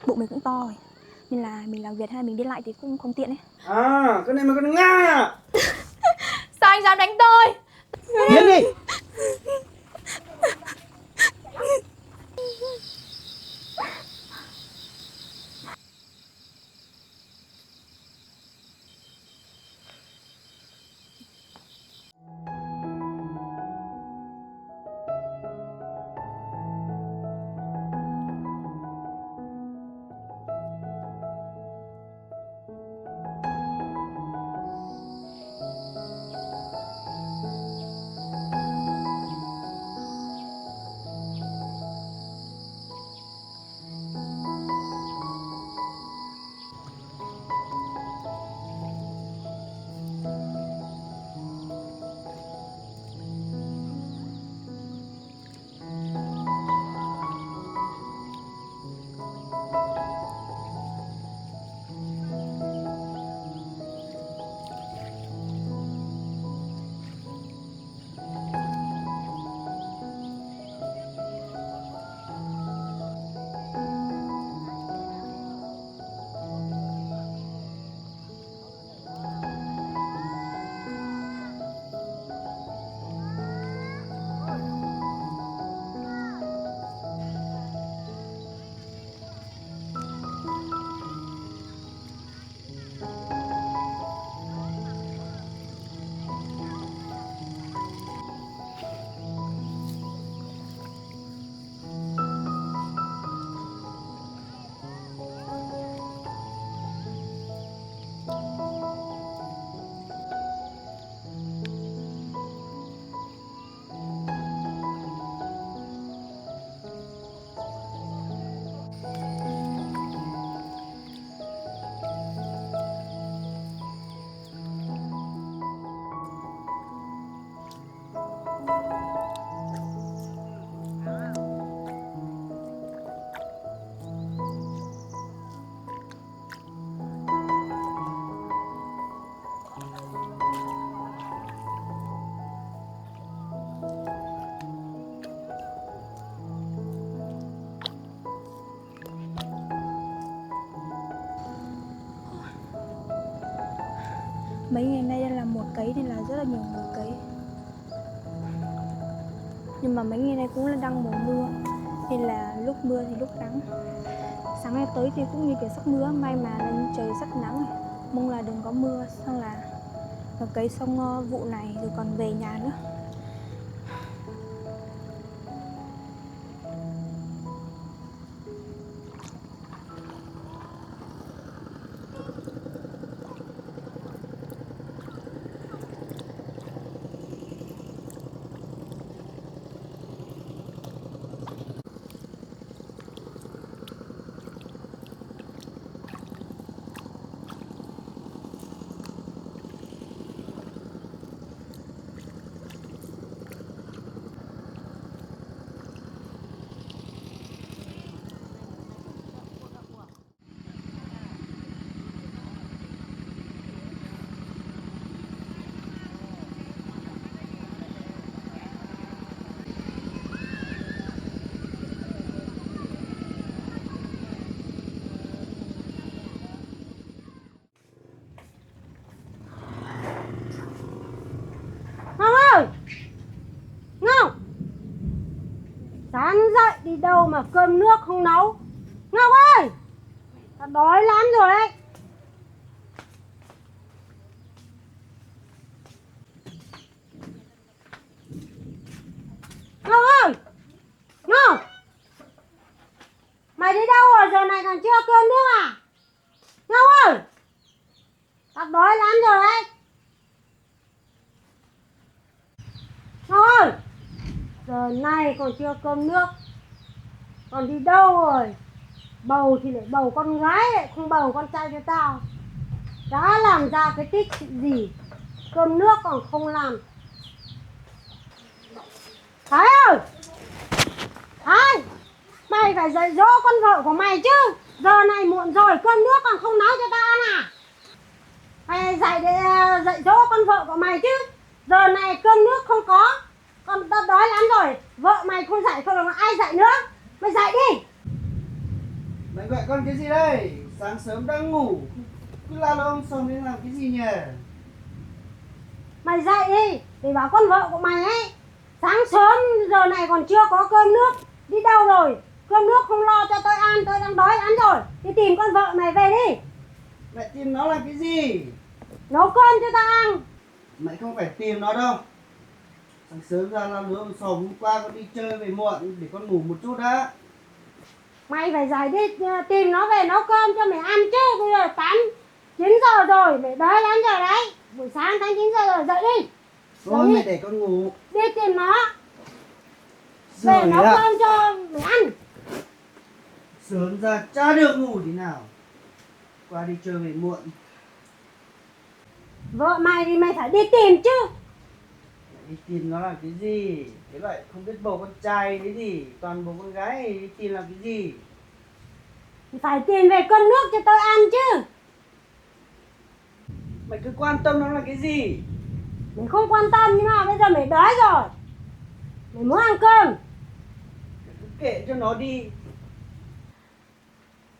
bụng mình cũng to rồi, nên là mình làm việc hay mình đi lại thì cũng không tiện ấy. À, cái này mà con Nga à? Sao anh dám đánh tôi? Biến đi. Mấy ngày nay làm một cấy nên là rất là nhiều người cấy. Nhưng mà mấy ngày nay cũng là đang mùa mưa, nên là lúc mưa thì lúc nắng. Sáng nay tới thì cũng như kiểu sắp mưa, may mà lên trời sắp nắng. Mong là đừng có mưa, xong là cấy xong vụ này rồi còn về nhà nữa. Sáng dậy đi đâu mà cơm nước không nấu. Ngọc ơi, tao đói lắm rồi đấy. Ngọc ơi, Ngọc, mày đi đâu rồi, giờ này còn chưa cơm nước à? Ngọc ơi, tao đói lắm rồi đấy. Ngọc ơi, giờ này còn chưa cơm nước, còn đi đâu rồi? Bầu thì lại bầu con gái lại không bầu con trai cho tao. Đã làm ra cái tích gì, cơm nước còn không làm. Thái ơi, Thái, mày phải dạy dỗ con vợ của mày chứ. Giờ này muộn rồi, cơm nước còn không nấu cho tao ăn à? Mày dạy dỗ con vợ của mày chứ. Giờ này cơm nước không có, con tao đói lắm rồi. Vợ mày không dạy, không ai dạy nữa. Mày dạy đi. Mày gọi con cái gì đây? Sáng sớm đang ngủ, cứ la lông ông sồng lên làm cái gì nhỉ? Mày dậy đi, để bảo con vợ của mày ấy. Sáng sớm giờ này còn chưa có cơm nước, đi đâu rồi? Cơm nước không lo cho tôi ăn, tôi đang đói lắm rồi. Đi tìm con vợ mày về đi. Mẹ tìm nó làm cái gì? Nấu cơm cho tao ăn. Mày không phải tìm nó đâu. Sáng sớm ra la lứa ông sồng, hôm qua con đi chơi về muộn, để con ngủ một chút đã. Mày phải dậy đi tìm nó về nấu cơm cho mày ăn chứ. Bây giờ 8-9 giờ rồi, mày đói lắm rồi đấy. Buổi sáng 8-9 giờ rồi, dậy đi. Thôi Đấy. mẹ để con ngủ. Đi tìm nó, về Rồi nấu ạ. cơm cho mày ăn. Sớm ra chả được ngủ tí nào. Qua đi chơi về muộn. Vợ mày thì mày phải đi tìm chứ. Mẹ đi tìm nó làm cái gì? Cái loại không biết bầu con trai đấy gì, toàn bầu con gái thì đi tìm làm cái gì? Phải tìm về cơm nước cho tôi ăn chứ. Mày cứ quan tâm nó là cái gì? Mày không quan tâm nhưng mà bây giờ mày đói rồi. Mày muốn ăn cơm. Cứ kệ cho nó đi.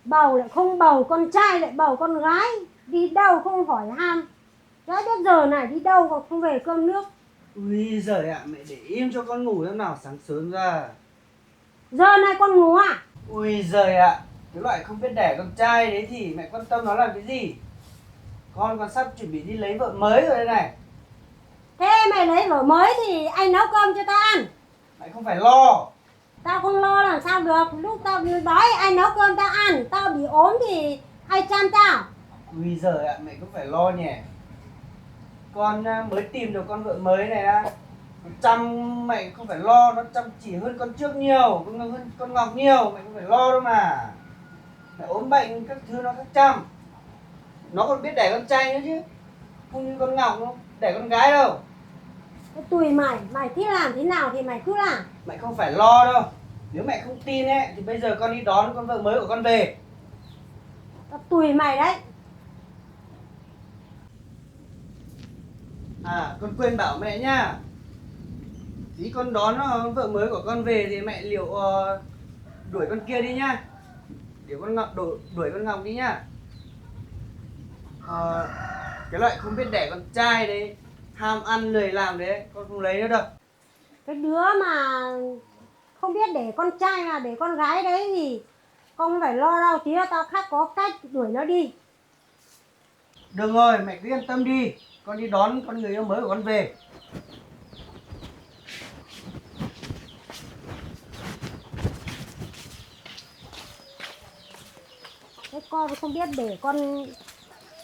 Bầu lại không bầu, con trai lại bầu con gái. Đi đâu không hỏi han. Chả biết giờ này đi đâu còn không về cơm nước. Ui giời ạ, mẹ để im cho con ngủ em nào, sáng sớm ra. Giờ này con ngủ à? Ui giời ạ, cái loại không biết đẻ con trai đấy thì mẹ quan tâm nó làm cái gì? Con còn sắp chuẩn bị đi lấy vợ mới rồi đây này. Thế mày lấy vợ mới thì anh nấu cơm cho tao ăn. Mày không phải lo. Tao không lo làm sao được. Lúc tao đói anh nấu cơm tao ăn. Tao bị ốm thì ai chăm tao. Ui giời ạ, mẹ cũng phải lo nhỉ. Con mới tìm được con vợ mới này á. Nó chăm mẹ không phải lo, nó chăm chỉ hơn con trước nhiều, hơn con Ngọc nhiều, mẹ không phải lo đâu mà. Mẹ ốm bệnh các thứ nó các chăm. Nó còn biết đẻ con trai nữa chứ. Không như con Ngọc nó đẻ con gái đâu. Thế tùy mày, mày thích làm thế nào thì mày cứ làm. Mẹ không phải lo đâu. Nếu mẹ không tin ấy thì bây giờ con đi đón con vợ mới của con về. Tao tùy mày đấy. À, con quên bảo mẹ nhá. Tí con đón vợ mới của con về thì mẹ liệu đuổi con kia đi nhá. Để con Ngọc đuổi con Ngọc đi nhá. Cái loại không biết đẻ con trai đấy, ham ăn lười làm đấy, con không lấy nữa đâu. Cái đứa mà không biết để con trai mà để con gái đấy thì con không phải lo đâu. Tí nữa tao khác có cách đuổi nó đi. Được rồi, mẹ cứ yên tâm đi. Con đi đón con người yêu mới của con về. Thế con không biết để con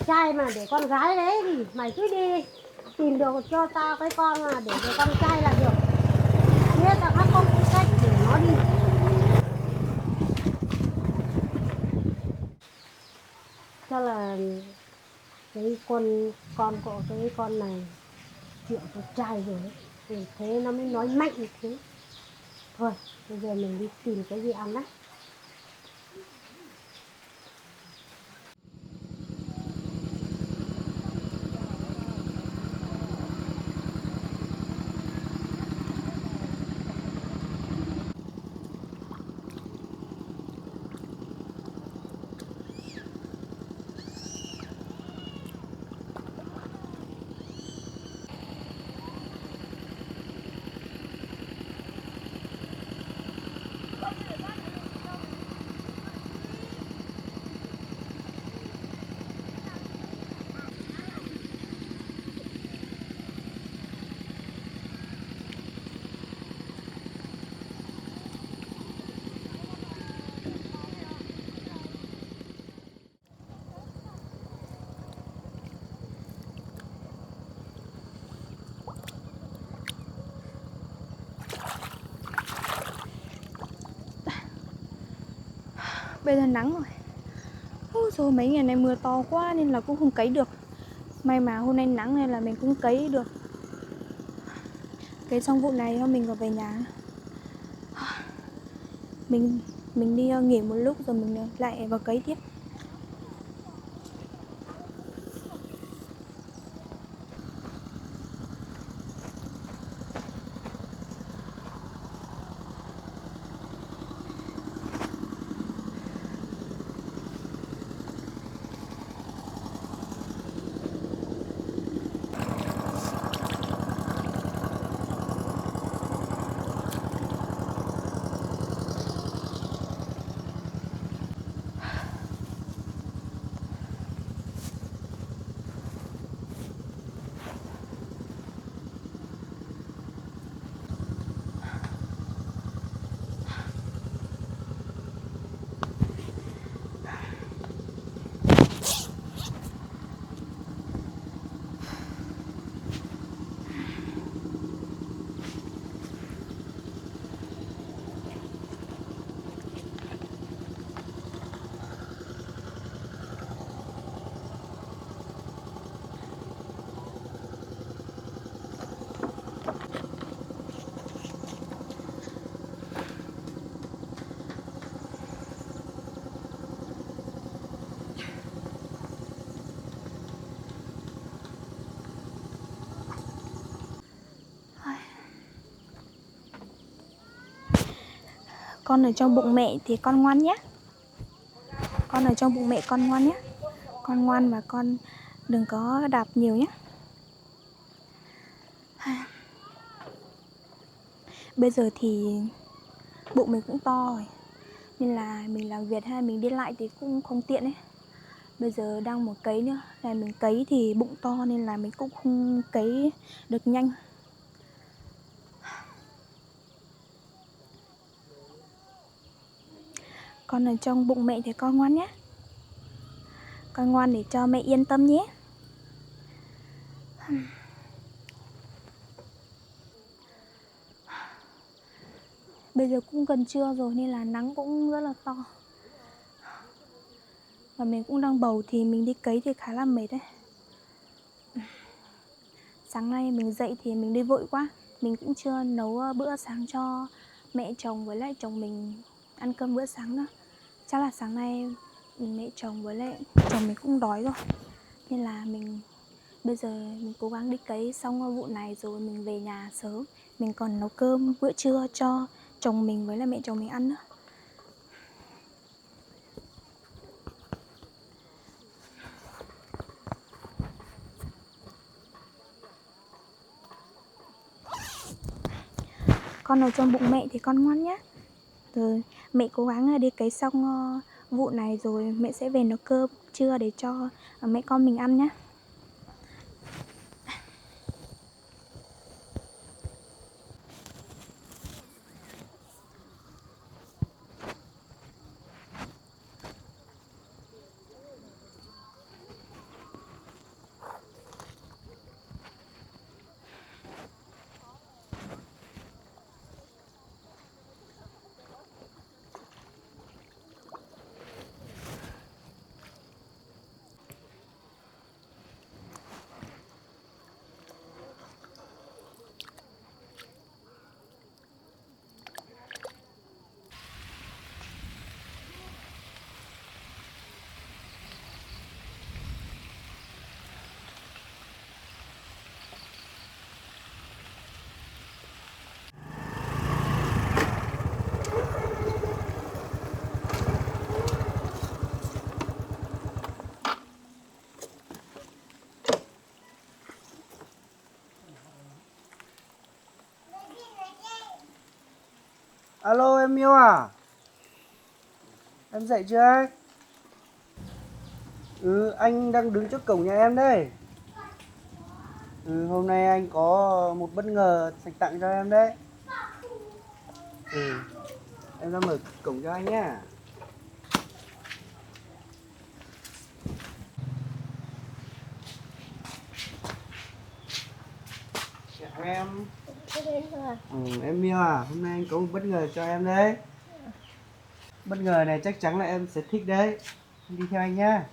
trai mà để con gái đấy thì mày cứ đi tìm được cho tao cái con mà để con trai là được. Thế tao khác có cách để nó đi. Cho là cái con của cái con này chuyện con trai rồi ấy. Thì thế nó mới nói mạnh như thế. Thôi bây giờ mình đi tìm cái gì ăn đấy. Bây giờ nắng rồi. Ôi rồi mấy ngày này mưa to quá nên là cũng không cấy được. May mà hôm nay nắng nên là mình cũng cấy được. Cấy xong vụ này mình còn về nhà. Mình đi nghỉ một lúc rồi mình lại vào cấy tiếp. Con ở trong bụng mẹ thì con ngoan nhé. Con ở trong bụng mẹ con ngoan nhé. Con ngoan và con đừng có đạp nhiều nhé. Bây giờ thì bụng mình cũng to rồi, nên là mình làm việc hay mình đi lại thì cũng không tiện ấy. Bây giờ đang một cấy nữa, là mình cấy thì bụng to nên là mình cũng không cấy được nhanh. Con ở trong bụng mẹ thì con ngoan nhé. Con ngoan để cho mẹ yên tâm nhé. Bây giờ cũng gần trưa rồi nên là nắng cũng rất là to. Và mình cũng đang bầu thì mình đi cấy thì khá là mệt đấy. Sáng nay mình dậy thì mình đi vội quá. Mình cũng chưa nấu bữa sáng cho mẹ chồng với lại chồng mình ăn cơm bữa sáng nữa. Chắc là sáng nay mẹ chồng với lại chồng mình cũng đói rồi. Nên là bây giờ mình cố gắng đi cấy xong vụ này rồi mình về nhà sớm. Mình còn nấu cơm bữa trưa cho chồng mình với lại mẹ chồng mình ăn nữa. Con ở trong bụng mẹ thì con ngoan nhé. Rồi mẹ cố gắng đi cấy xong vụ này rồi mẹ sẽ về nấu cơm trưa để cho mẹ con mình ăn nhé. Alo em yêu à? Em dậy chưa ấy? Anh đang đứng trước cổng nhà em đây. Hôm nay anh có một bất ngờ dành tặng cho em đấy. Em ra mở cổng cho anh nhá. Chào em. Em yêu à, hôm nay anh có một bất ngờ cho em đấy. Bất ngờ này chắc chắn là em sẽ thích đấy. Đi theo anh nhá.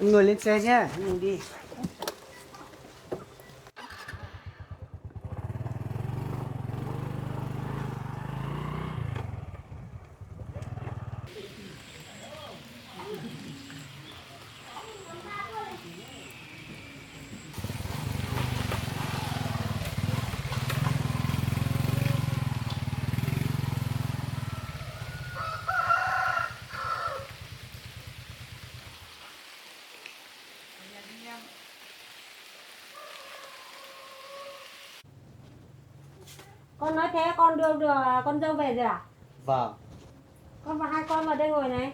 Anh ngồi lên xe nhá, mình đi. Con nói thế con đưa con dâu về rồi à? Vâng. Con và hai con vào đây ngồi này.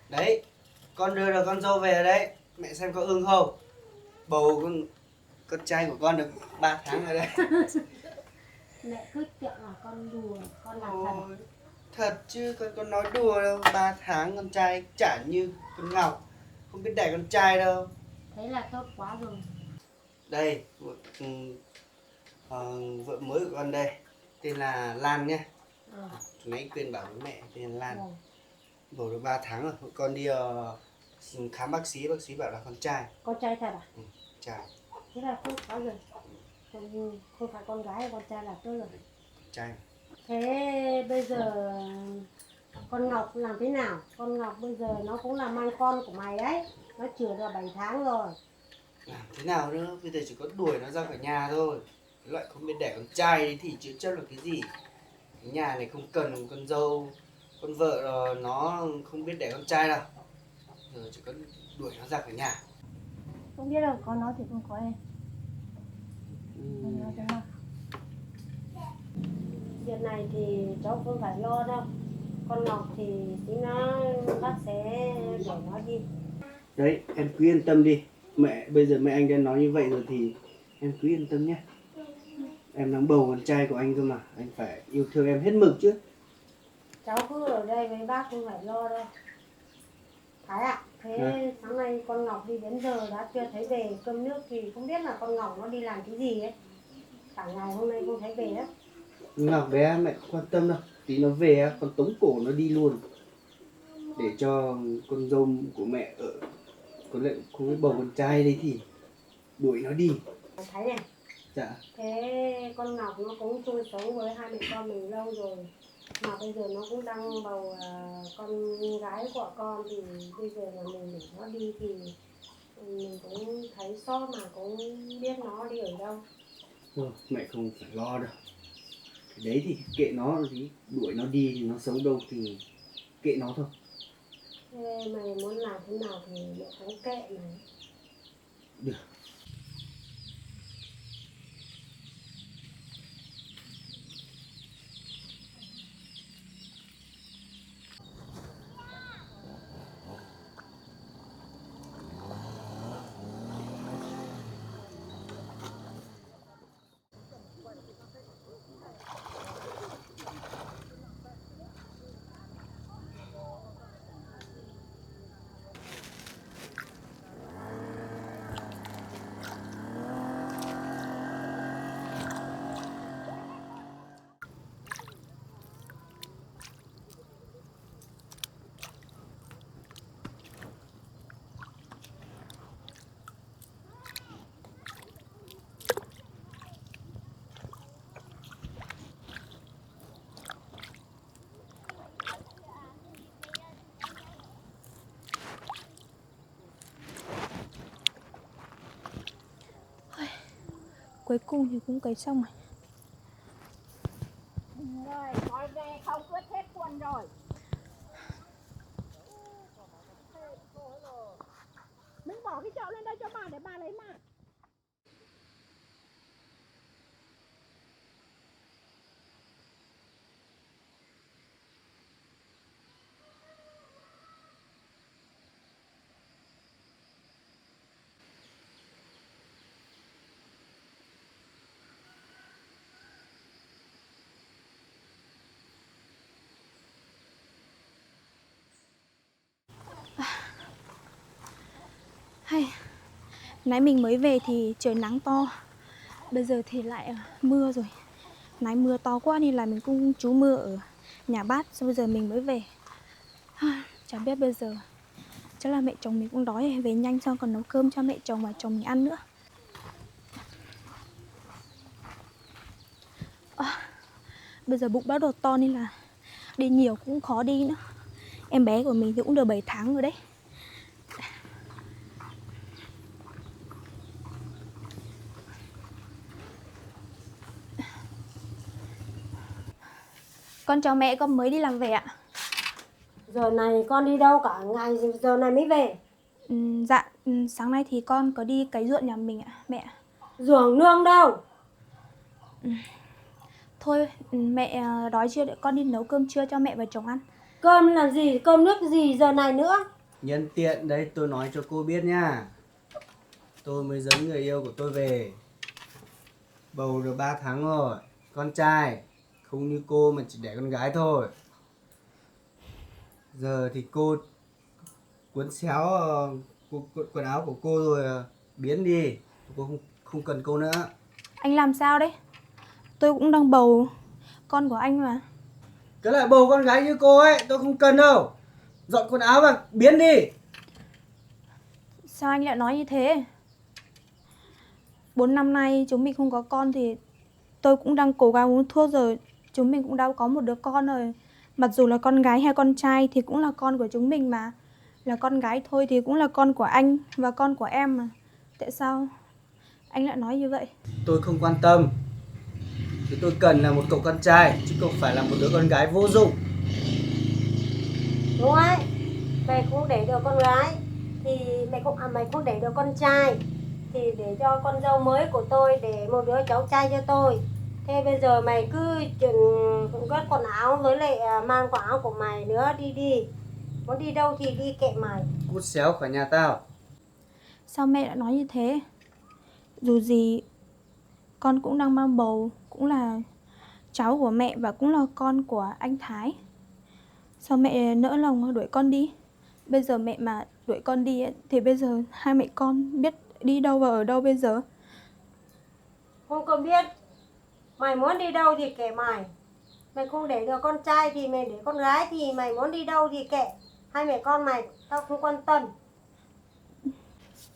Đấy, con đưa được con dâu về đấy. Mẹ xem có ưng không? Bầu con trai của con được 3 tháng rồi đấy. Mẹ cứ tưởng là con đùa, con làm thật. Ôi, thật chứ con nói đùa đâu. 3 tháng con trai chả như con Ngọc. Không biết đẻ con trai đâu. Thế là tốt quá rồi. Đây, vợ mới của con đây. Tên là Lan nhé. Nãy quên bảo với mẹ tên là Lan. Bầu được 3 tháng rồi. Con đi khám bác sĩ bảo là con trai. Con trai thật à? Trai. Thế là không có rồi. Không phải con gái con trai là tốt rồi. Trai. Thế bây giờ con Ngọc làm thế nào? Con Ngọc bây giờ nó cũng là mang con của mày đấy. Nó chữa được 7 tháng rồi. Làm thế nào nữa, bây giờ chỉ có đuổi nó ra khỏi nhà thôi. Cái loại không biết đẻ con trai ấy thì chữa chấp là cái gì. Cái nhà này không cần con dâu, con vợ nó không biết đẻ con trai đâu. Giờ chỉ có đuổi nó ra khỏi nhà. Không biết đâu, con nó thì không có em. Con nó thế nào? Việc này thì cháu không phải lo đâu. Con Ngọc thì tí nó bác sẽ để nó đi. Đấy, em cứ yên tâm đi. Bây giờ mẹ anh đã nói như vậy rồi thì em cứ yên tâm nhé. Em đang bầu con trai của anh cơ mà, anh phải yêu thương em hết mực chứ. Cháu cứ ở đây với bác không phải lo đâu. Thái ạ, thế sáng nay con Ngọc đi đến giờ đã chưa thấy về. Cơm nước thì không biết là con Ngọc nó đi làm cái gì ấy. Cả ngày hôm nay không thấy về á. Ngọc bé mẹ không quan tâm đâu. Tí nó về con tống cổ nó đi luôn. Để cho con dâu của mẹ ở. Có lẽ không biết bầu con trai đấy thì đuổi nó đi. Thái này. Dạ. Thế con Ngọc nó cũng chung sống với hai mẹ con mình lâu rồi. Mà bây giờ nó cũng đang bầu con gái của con thì bây giờ là mình để nó đi thì mình cũng thấy xót mà cũng biết nó đi ở đâu. Thôi, mẹ không phải lo đâu. Cái đấy thì kệ nó đi, đuổi nó đi thì nó sống đâu thì kệ nó thôi. Thế mày muốn làm thế nào thì mẹ cũng kệ mày. Được. Cuối cùng thì cũng cấy xong rồi. Rồi, nói về không quyết hết quần rồi. Mình bỏ cái chậu lên đây cho bà để bà lấy mà. Hay, nãy mình mới về thì trời nắng to. Bây giờ thì lại mưa rồi. Nãy mưa to quá nên là mình cũng trú mưa ở nhà bác. Xong bây giờ mình mới về. Chả biết bây giờ. Chắc là mẹ chồng mình cũng đói rồi. Về nhanh xong còn nấu cơm cho mẹ chồng và chồng mình ăn nữa. Bây giờ bụng bắt đầu to nên là đi nhiều cũng khó đi nữa. Em bé của mình thì cũng được 7 tháng rồi đấy. Con chào mẹ, con mới đi làm về ạ. Giờ này con đi đâu cả ngày, giờ này mới về? Dạ, sáng nay thì con có đi cấy ruộng nhà mình ạ, mẹ. Ruộng nương đâu? Thôi, mẹ đói chưa, để con đi nấu cơm trưa cho mẹ và chồng ăn. Cơm là gì, cơm nước gì giờ này nữa? Nhân tiện đấy tôi nói cho cô biết nha. Tôi mới dẫn người yêu của tôi về. Bầu được 3 tháng rồi. Con trai. Không như cô mà chỉ đẻ con gái thôi. Giờ thì cô cuốn xéo quần áo của cô rồi biến đi. Cô không cần cô nữa. Anh làm sao đấy? Tôi cũng đang bầu con của anh mà. Cái loại bầu con gái như cô ấy tôi không cần đâu. Dọn quần áo và biến đi. Sao anh lại nói như thế? 4 năm nay chúng mình không có con thì tôi cũng đang cố gắng uống thuốc rồi. Chúng mình cũng đã có một đứa con rồi. Mặc dù là con gái hay con trai thì cũng là con của chúng mình mà. Là con gái thôi thì cũng là con của anh và con của em mà. Tại sao anh lại nói như vậy? Tôi không quan tâm. Thì tôi cần là một cậu con trai chứ không phải là một đứa con gái vô dụng. Đúng ấy, mày cũng để được con gái thì mày cũng để được con trai thì để cho con dâu mới của tôi, để một đứa cháu trai cho tôi. Thế bây giờ mày cứ cất quần áo với lại mang quần áo của mày nữa, đi. Muốn đi đâu thì đi kệ mày. Cút xéo khỏi nhà tao. Sao mẹ lại nói như thế? Dù gì con cũng đang mang bầu, cũng là cháu của mẹ và cũng là con của anh Thái. Sao mẹ nỡ lòng đuổi con đi? Bây giờ mẹ mà đuổi con đi ấy, thì bây giờ hai mẹ con biết đi đâu và ở đâu bây giờ? Không cần biết. Mày muốn đi đâu thì kệ mày. Mày không để được con trai thì mày để con gái, thì mày muốn đi đâu thì kệ. Hai mẹ con mày, tao không quan tâm.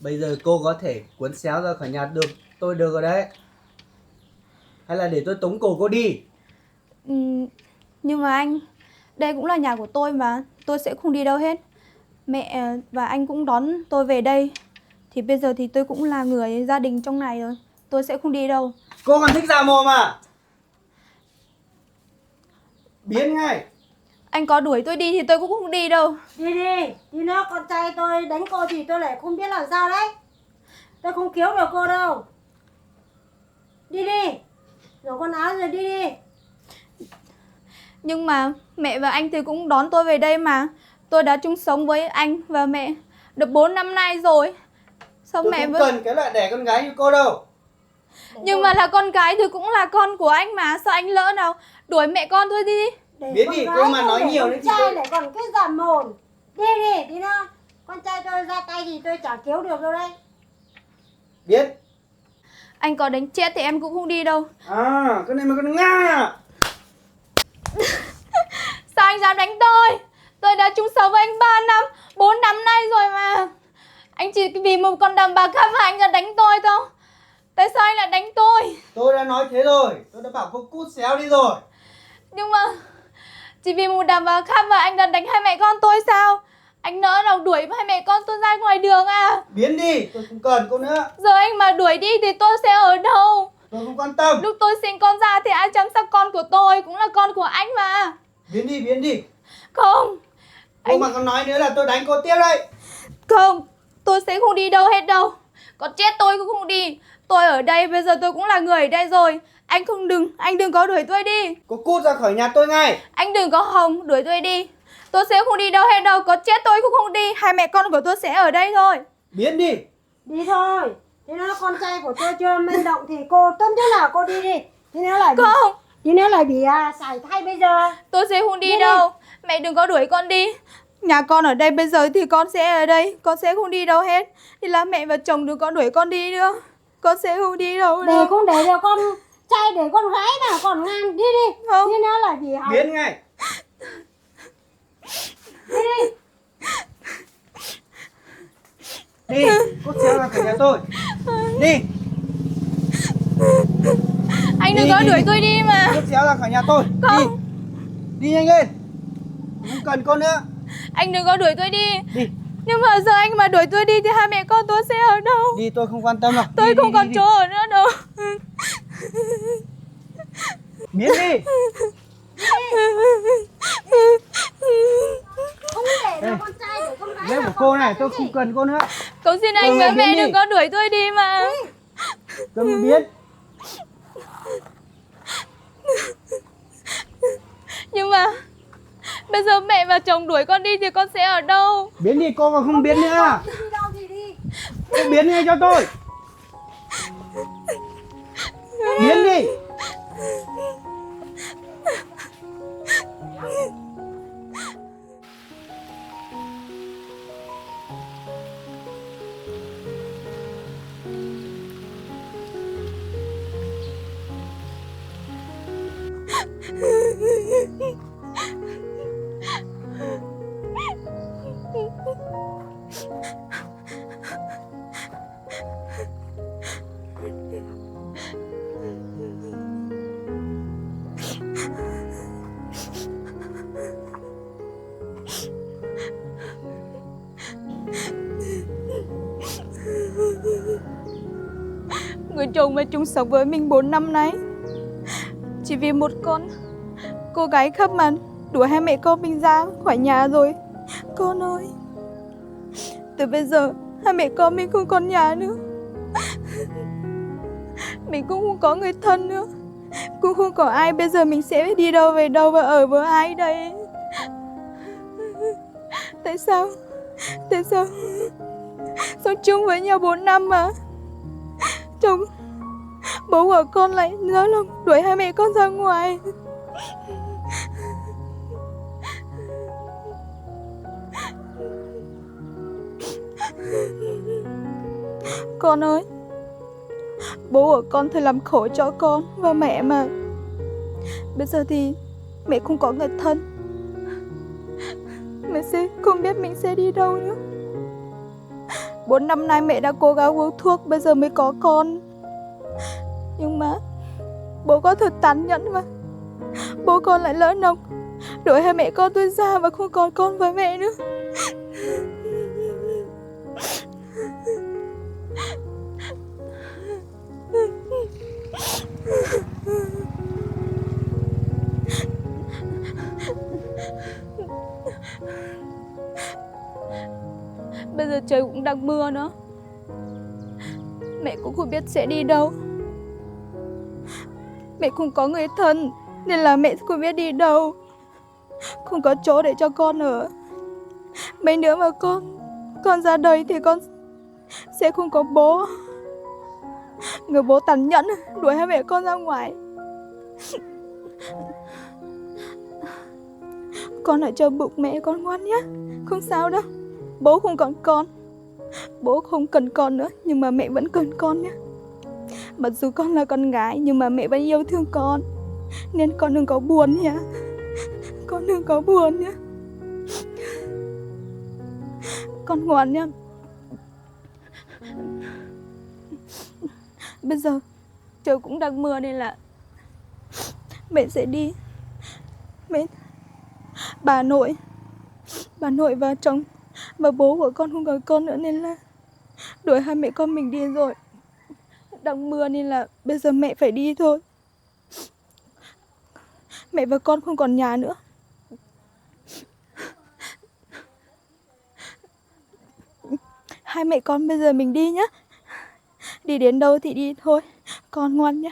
Bây giờ cô có thể cuốn xéo ra khỏi nhà được, tôi được rồi đấy. Hay là để tôi tống cổ cô đi? Nhưng mà anh, đây cũng là nhà của tôi mà. Tôi sẽ không đi đâu hết. Mẹ và anh cũng đón tôi về đây. Thì bây giờ thì tôi cũng là người gia đình trong này rồi. Tôi sẽ không đi đâu. Cô còn thích giả mồm à? Biến ngay. Anh có đuổi tôi đi thì tôi cũng không đi đâu. Đi, đi nữa con trai tôi đánh cô thì tôi lại không biết làm sao đấy. Tôi không cứu được cô đâu. Đi, rồi quần áo rồi đi. Nhưng mà mẹ và anh thì cũng đón tôi về đây mà. Tôi đã chung sống với anh và mẹ được 4 năm nay rồi. Sao Tôi mẹ không vẫn... cần cái loại đẻ con gái như cô đâu. Nhưng mà là con gái thì cũng là con của anh mà. Sao anh lỡ nào đuổi mẹ con tôi đi? Để Biết con đi, gái cô mà không nói để nhiều con nữa thì trai tôi- lại còn cái giả mồm. Đi nữa. Con trai tôi ra tay thì tôi chả cứu được đâu đấy. Biết. Anh có đánh chết thì em cũng không đi đâu. À, cái này mà con ngang à? Sao anh dám đánh tôi? Tôi đã chung sống với anh 3 năm, 4 năm nay rồi mà. Anh chỉ vì một con đàn bà khác mà anh đã đánh tôi thôi. Tại sao anh lại đánh tôi? Tôi đã nói thế rồi. Tôi đã bảo cô cút xéo đi rồi. Nhưng mà chỉ vì một đàn bà khác mà anh đã đánh hai mẹ con tôi sao? Anh nỡ nào đuổi hai mẹ con tôi ra ngoài đường à? Biến đi, tôi không cần cô nữa. Giờ anh mà đuổi đi thì tôi sẽ ở đâu? Tôi không quan tâm. Lúc tôi sinh con ra thì ai chăm sóc con của tôi? Cũng là con của anh mà. Biến đi. Không. Cô mà còn nói nữa là tôi đánh cô tiếp đây. Không, tôi sẽ không đi đâu hết đâu. Có chết tôi cũng không đi. Tôi ở đây, bây giờ tôi cũng là người ở đây rồi. Anh đừng có đuổi tôi đi. Cô cút ra khỏi nhà tôi ngay. Anh đừng có hòng đuổi tôi đi. Tôi sẽ không đi đâu hết đâu. Có chết tôi cũng không đi. Hai mẹ con của tôi sẽ ở đây thôi. Biến đi. Đi thôi. Thế nữa con trai của tôi chưa manh động thì cô tốt nhất là cô đi. Thế nữa lại Không, Thế nữa lại bị sảy thai bây giờ. tôi sẽ không đi Đi đi. đâu. Mẹ đừng có đuổi con đi. Nhà con ở đây bây giờ thì con sẽ ở đây. Con sẽ không đi đâu hết. Thì là mẹ và chồng đừng có đuổi con đi nữa. Con sẽ không đi đâu Để đâu. không để được con trai để con gái nào còn ngang. Đi. Không. Thế nữa lại bị hỏng. Biến ngay. Đi. Đi, cút xéo ra khỏi nhà tôi. Đi. Anh đừng Đi, có đi, đuổi đi. tôi đi mà. Cút xéo ra khỏi nhà tôi. Không. Đi nhanh lên. Không cần cô nữa. Anh đừng có đuổi tôi đi. Đi. Nhưng mà giờ anh mà đuổi tôi đi thì hai mẹ con tôi sẽ ở đâu? Đi, tôi không quan tâm đâu. Tôi Đi, không đi, còn đi, chỗ ở nữa đâu. Biến đi. Không để được con trai để con gái Ghế nào của còn cô này, ngang tôi cái không gì. cần cô nữa. Cầu xin anh với biến mẹ đi. đừng có đuổi tôi đi mà. Câm biến. Nhưng mà bây giờ mẹ và chồng đuổi con đi thì con sẽ ở đâu? Biến đi, cô còn không biến nữa. Đi đâu thì đi. Cô biến ngay cho tôi. Biến đi. chồng và chung sống với mình 4 năm nay. Chỉ vì một con cô gái khắp mà đuổi hai mẹ con mình ra khỏi nhà rồi. Con ơi, từ bây giờ hai mẹ con mình không còn nhà nữa. Mình cũng không có người thân nữa, cũng không có ai. Bây giờ mình sẽ đi đâu về đâu và ở với ai đây? Tại sao sống chung với nhau 4 năm mà chồng bố của con lại nói là đuổi hai mẹ con ra ngoài? Con ơi, bố của con thì làm khổ cho con và mẹ mà. Bây giờ thì mẹ không có người thân, mẹ sẽ không biết mình sẽ đi đâu nữa. 4 năm nay mẹ đã cố gắng uống thuốc, bây giờ mới có con. Nhưng mà bố con thật tàn nhẫn mà. Bố con lại lỡ nông đuổi hai mẹ con tôi ra và không còn con với mẹ nữa. Bây giờ trời cũng đang mưa nữa, mẹ cũng không biết sẽ đi đâu. Mẹ không có người thân nên là mẹ không biết đi đâu, không có chỗ để cho con ở. Mấy nữa mà con ra đời thì con sẽ không có bố. Người bố tàn nhẫn đuổi hai mẹ con ra ngoài. Con hãy cho bụng mẹ con ngoan nhé. Không sao đâu, bố không còn con, bố không cần con nữa, nhưng mà mẹ vẫn cần con nhé. Mặc dù con là con gái nhưng mà mẹ vẫn yêu thương con, nên con đừng có buồn nhé. Con đừng có buồn nhé. Con ngoan nhé. Bây giờ trời cũng đang mưa nên là mẹ sẽ đi. Bà nội và chồng và bố của con không còn con nữa nên là đuổi hai mẹ con mình đi rồi. Đang mưa nên là bây giờ mẹ phải đi thôi. Mẹ và con không còn nhà nữa. Hai mẹ con bây giờ mình đi nhé. Đi đến đâu thì đi thôi. Con ngoan nhé.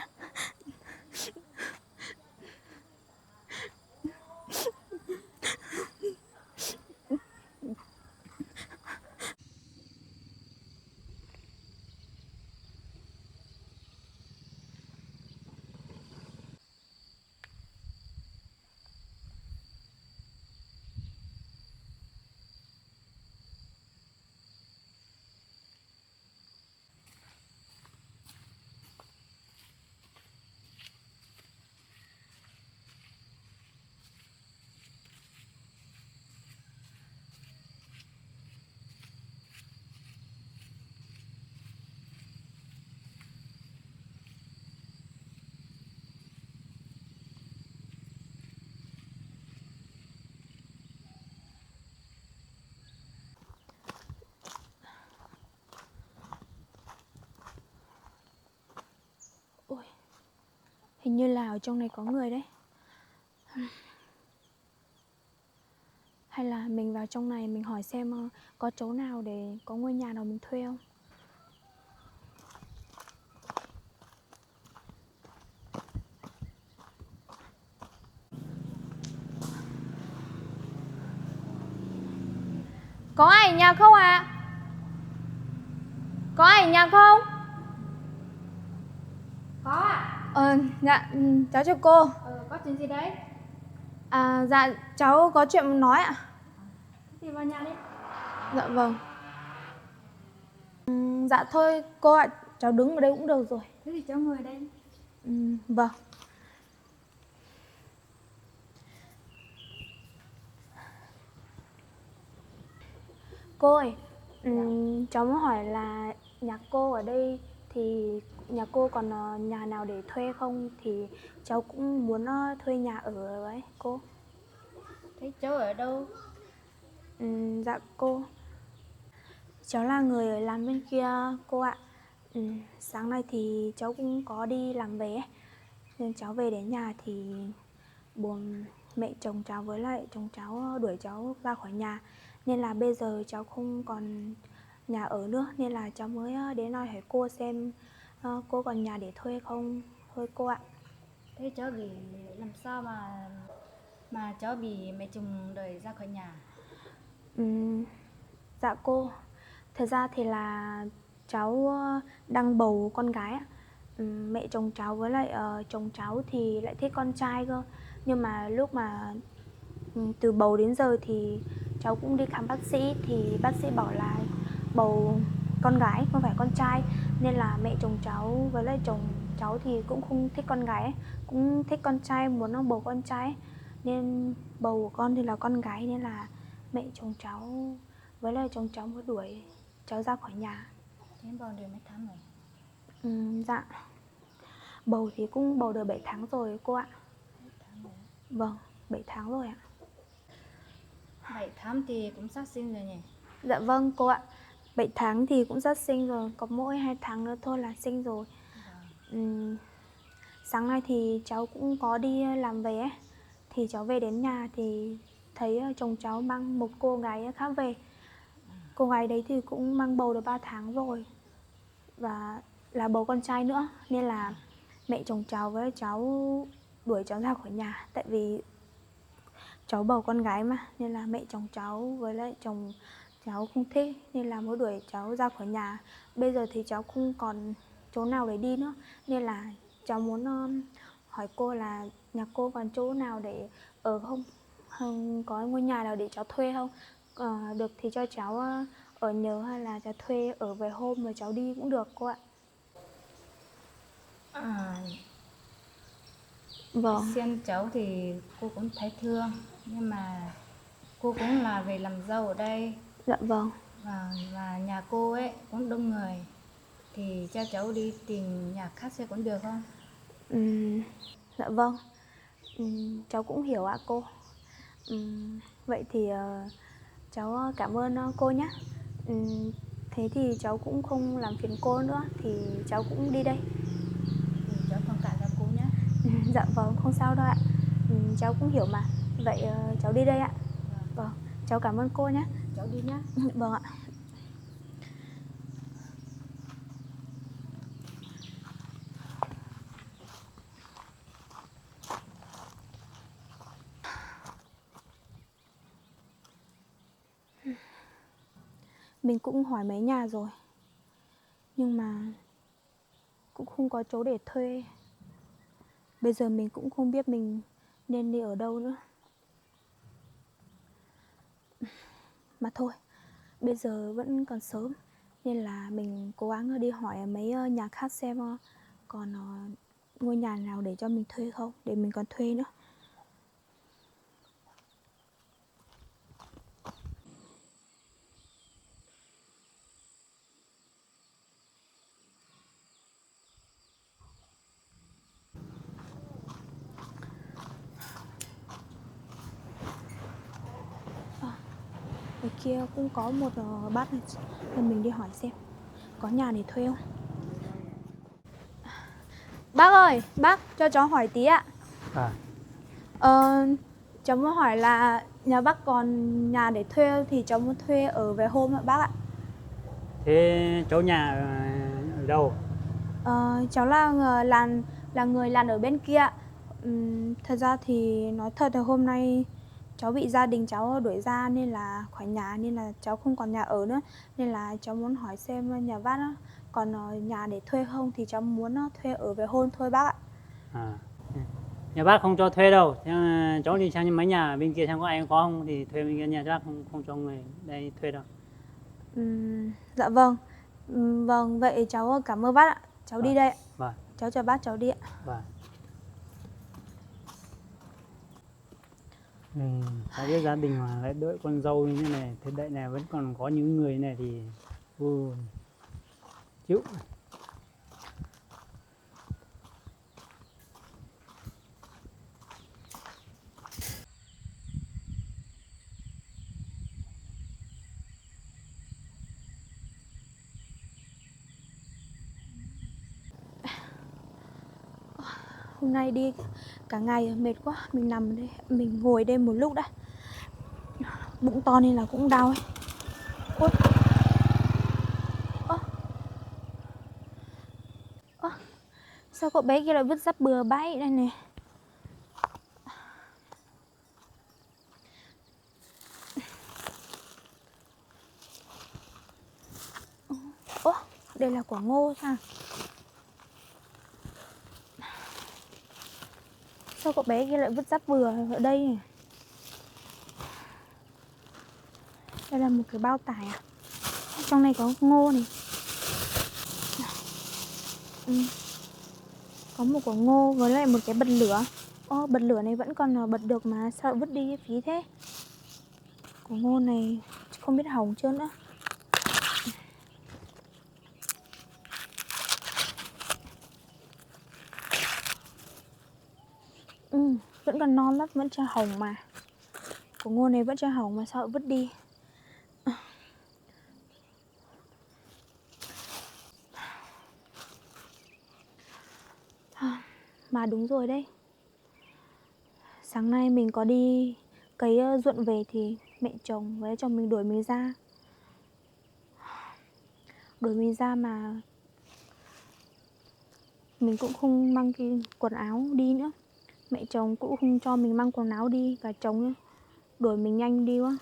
Ôi, hình như là ở trong này có người đấy. Hay là mình vào trong này mình hỏi xem có chỗ nào để có ngôi nhà nào mình thuê không? Có ai ở nhà không ạ? Có ai ở nhà không? Có ạ. Dạ, cháu chào cô. Có chuyện gì đấy? Dạ, cháu có chuyện muốn nói ạ. Thì vào nhà đi. Dạ vâng. Dạ thôi cô ạ, cháu đứng ở đây cũng được rồi. Thế thì cháu ngồi đây. Vâng. Cô ơi, cháu muốn hỏi là nhà cô ở đây thì nhà cô còn nhà nào để thuê không? Thì cháu cũng muốn thuê nhà ở ấy cô. Thế cháu ở đâu? Dạ cô, cháu là người ở làng bên kia cô ạ. Sáng nay thì cháu cũng có đi làm về ấy. Nên cháu về đến nhà thì buồn mẹ chồng cháu với lại chồng cháu đuổi cháu ra khỏi nhà. Nên là bây giờ cháu không còn nhà ở nữa. Nên là cháu mới đến nói hỏi cô xem cô còn nhà để thuê không thôi cô ạ. Thế cháu bị làm sao mà cháu bị mẹ chồng đuổi ra khỏi nhà? Dạ cô, thật ra thì là cháu đang bầu con gái ạ. Mẹ chồng cháu với lại chồng cháu thì lại thích con trai cơ. Nhưng mà lúc mà từ bầu đến giờ thì cháu cũng đi khám bác sĩ thì bác sĩ bảo là bầu con gái không phải con trai. Nên là mẹ chồng cháu với lại chồng cháu thì cũng không thích con gái ấy, cũng thích con trai, muốn nó bầu con trai ấy. Nên bầu của con thì là con gái nên là mẹ chồng cháu với lại chồng cháu mới đuổi cháu ra khỏi nhà. Thế bầu được mấy tháng rồi? Dạ, bầu thì cũng bầu được 7 tháng rồi cô ạ. 7 tháng rồi. Vâng, 7 tháng rồi ạ. 7 tháng thì cũng sắp sinh rồi nhỉ? Dạ vâng cô ạ, 7 tháng thì cũng sắp sinh rồi, có mỗi 2 tháng nữa thôi là sinh rồi. Sáng nay thì cháu cũng có đi làm về ấy. Thì cháu về đến nhà thì thấy chồng cháu mang một cô gái khác về. Cô gái đấy thì cũng mang bầu được 3 tháng rồi và là bầu con trai nữa. Nên là mẹ chồng cháu với cháu đuổi cháu ra khỏi nhà. Tại vì cháu bầu con gái mà, nên là mẹ chồng cháu với lại chồng cháu không thích nên là mới đuổi cháu ra khỏi nhà. Bây giờ thì cháu không còn chỗ nào để đi nữa. Nên là cháu muốn hỏi cô là nhà cô còn chỗ nào để ở không? Có ngôi nhà nào để cháu thuê không? Được thì cho cháu ở nhờ hay là cháu thuê ở vài hôm rồi cháu đi cũng được cô ạ. Vâng. Xem cháu thì cô cũng thấy thương, nhưng mà cô cũng là về làm dâu ở đây. Dạ vâng. Và nhà cô ấy cũng đông người, thì cho cháu đi tìm nhà khác sẽ cũng được không? Dạ vâng. Cháu cũng hiểu ạ cô. Vậy thì cháu cảm ơn cô nhé. Thế thì cháu cũng không làm phiền cô nữa thì cháu cũng đi đây. Thì cháu thông cảm cho cô nhé. Dạ vâng, không sao đâu ạ. Cháu cũng hiểu mà. Vậy cháu đi đây ạ. Vâng, cháu cảm ơn cô nhé. Cháu đi nhé. Vâng ạ. Mình cũng hỏi mấy nhà rồi, nhưng mà cũng không có chỗ để thuê. Bây giờ mình cũng không biết mình nên đi ở đâu nữa. Mà thôi, bây giờ vẫn còn sớm nên là mình cố gắng đi hỏi mấy nhà khác xem còn ngôi nhà nào để cho mình thuê không, để mình còn thuê nữa. Ở kia cũng có một bác này, nên mình đi hỏi xem có nhà để thuê không. Bác ơi, bác cho cháu hỏi tí ạ. Cháu muốn hỏi là nhà bác còn nhà để thuê thì cháu muốn thuê ở vài hôm ạ bác ạ. Thế chỗ nhà ở đâu? Cháu là người làng ở bên kia ạ. Thật ra thì nói thật là hôm nay cháu bị gia đình cháu đuổi ra nên là khỏi nhà, nên là cháu không còn nhà ở nữa. Nên là cháu muốn hỏi xem nhà bác còn nhà để thuê không thì cháu muốn thuê ở vài hôm thôi bác ạ. Nhà bác không cho thuê đâu. Thế cháu đi sang mấy nhà bên kia xem có ai có không thì thuê bên kia, nhà bác không cho người đây thuê đâu. Dạ vâng. Vâng, vậy cháu cảm ơn bác ạ. Cháu đi đây ạ. Vâng. Cháu chào bác, cháu đi ạ. Vâng. Cháu biết gia đình mà lại đợi con dâu như thế này, thế đợi này vẫn còn có những người này thì chịu. Hôm nay đi cả ngày mệt quá, mình nằm đây, mình ngồi đây một lúc đã. Bụng to nên là cũng đau ấy. Ôi. Sao cậu bé kia lại vứt rác bừa bãi đây này? Ố, đây là quả ngô sao? Sao cậu bé kia lại vứt rác bừa ở đây này? Đây là một cái bao tải à? Trong này có ngô này. Có một quả ngô với lại một cái bật lửa. Bật lửa này vẫn còn bật được mà sao vứt đi phí thế? Quả ngô này không biết hỏng chưa nữa. Vẫn còn non lắm, vẫn chưa hỏng mà. Quả ngô này vẫn chưa hỏng mà sao vứt đi? Mà đúng rồi đấy. Sáng nay mình có đi cấy ruộng về thì mẹ chồng với chồng mình đuổi mình ra. Đuổi mình ra mà mình cũng không mang cái quần áo đi nữa. Mẹ chồng cũng không cho mình mang quần áo đi, cả chồng nữa. Đuổi mình nhanh đi quá.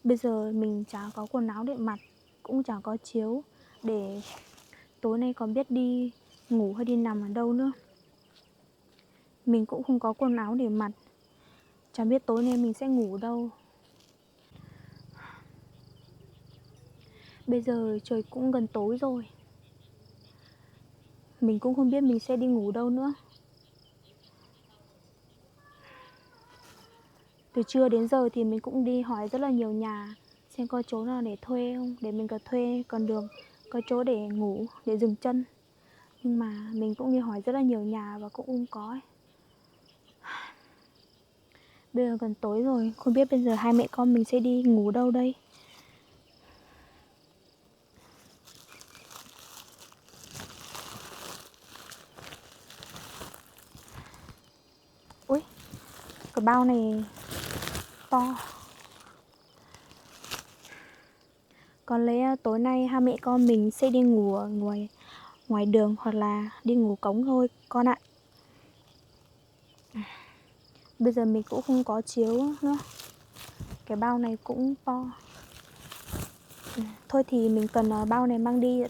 Bây giờ mình chả có quần áo để mặc, cũng chẳng có chiếu để tối nay còn biết đi ngủ hay đi nằm ở đâu nữa. Mình cũng không có quần áo để mặc, chẳng biết tối nay mình sẽ ngủ đâu. Bây giờ trời cũng gần tối rồi. Mình cũng không biết mình sẽ đi ngủ đâu nữa. Từ trưa đến giờ thì mình cũng đi hỏi rất là nhiều nhà xem có chỗ nào để thuê không, để mình có thuê còn được, có chỗ để ngủ, để dừng chân. Nhưng mà mình cũng đi hỏi rất là nhiều nhà và cũng không có ấy. Bây giờ gần tối rồi, không biết bây giờ hai mẹ con mình sẽ đi ngủ đâu đây. Ui, cái bao này to. Có lẽ tối nay hai mẹ con mình sẽ đi ngủ ở ngoài đường hoặc là đi ngủ cống thôi con ạ. Bây giờ mình cũng không có chiếu nữa. Cái bao này cũng to. Thôi thì mình cần bao này mang đi.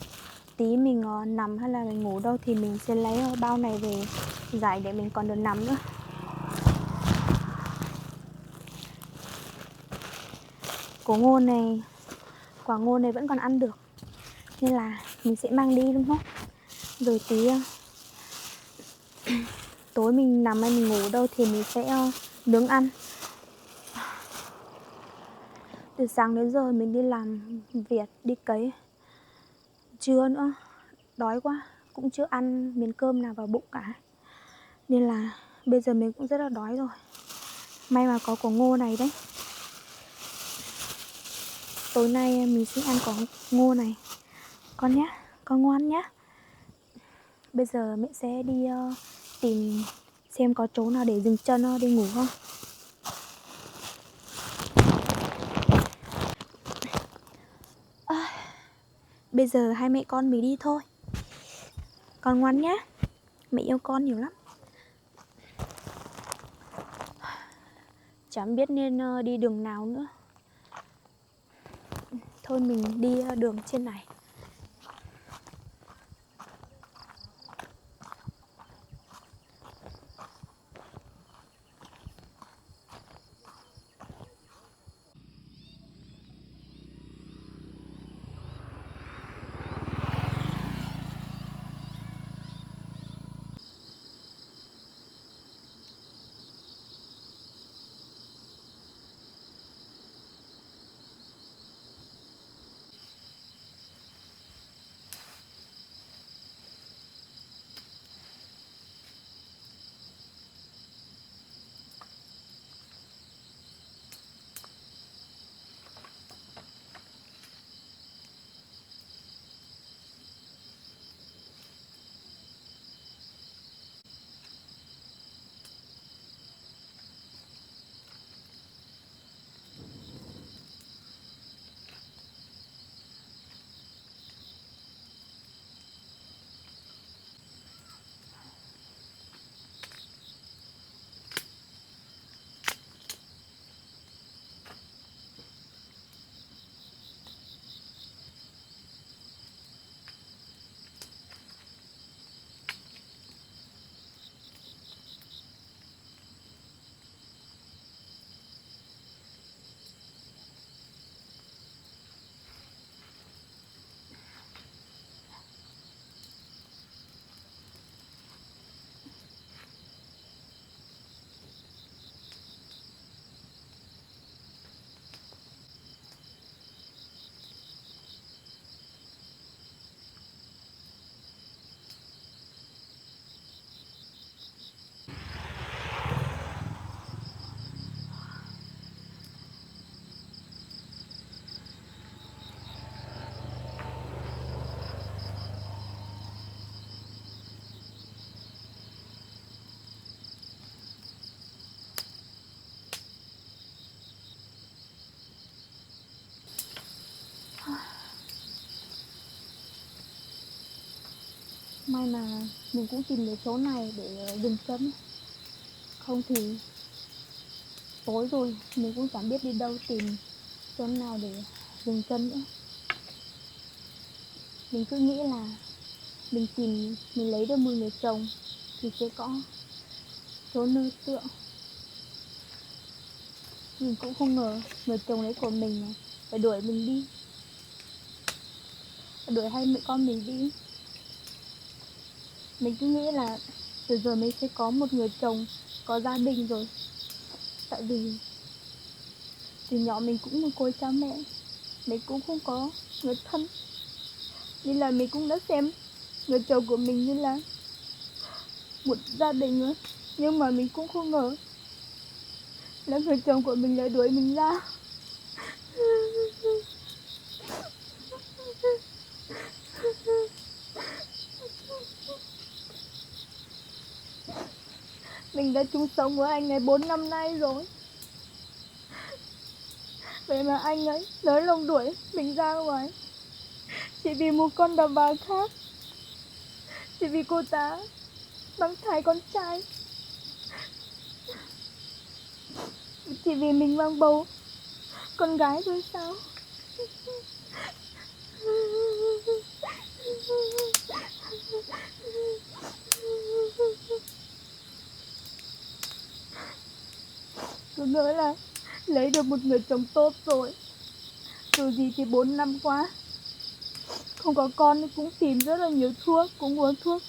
Tí mình nằm hay là mình ngủ đâu thì mình sẽ lấy bao này về giải để mình còn được nằm nữa. Quả ngô này vẫn còn ăn được nên là mình sẽ mang đi đúng không? Rồi tí tối mình nằm hay mình ngủ đâu thì mình sẽ nướng ăn. Từ sáng đến giờ mình đi làm việc, đi cấy. Trưa nữa, đói quá, cũng chưa ăn miếng cơm nào vào bụng cả. Nên là bây giờ mình cũng rất là đói rồi. May mà có quả ngô này đấy. Tối nay mình sẽ ăn quả ngô này. Con nhé, con ngoan nhé. Bây giờ mẹ sẽ đi tìm xem có chỗ nào để dừng chân đi ngủ không. Bây giờ hai mẹ con mình đi thôi. Con ngoan nhé. Mẹ yêu con nhiều lắm. Chẳng biết nên đi đường nào nữa. Thôi mình đi đường trên này. may mà mình cũng tìm được chỗ này để dừng chân. Không thì tối rồi mình cũng chẳng biết đi đâu tìm chỗ nào để dừng chân nữa. Mình cứ nghĩ là mình lấy được một người chồng thì sẽ có chỗ nương tựa. Mình cũng không ngờ người chồng đấy của mình phải đuổi mình đi, phải đuổi hai mẹ con mình đi. Mình cứ nghĩ là từ giờ mình sẽ có một người chồng có gia đình rồi. Tại vì từ nhỏ mình cũng một cô cha mẹ, mình cũng không có người thân, nên là mình cũng đã xem người chồng của mình như là một gia đình nữa. Nhưng mà mình cũng không ngờ là người chồng của mình lại đuổi mình ra. Mình đã chung sống với anh ấy 4 năm nay rồi. Vậy mà anh ấy nói lòng đuổi mình ra ngoài chỉ vì một con đàn bà khác, chỉ vì cô ta mang thai con trai, chỉ vì mình mang bầu con gái thôi sao? Cứ ngỡ là lấy được một người chồng tốt rồi, dù gì thì 4 năm qua không có con cũng tìm rất là nhiều thuốc, cũng uống thuốc,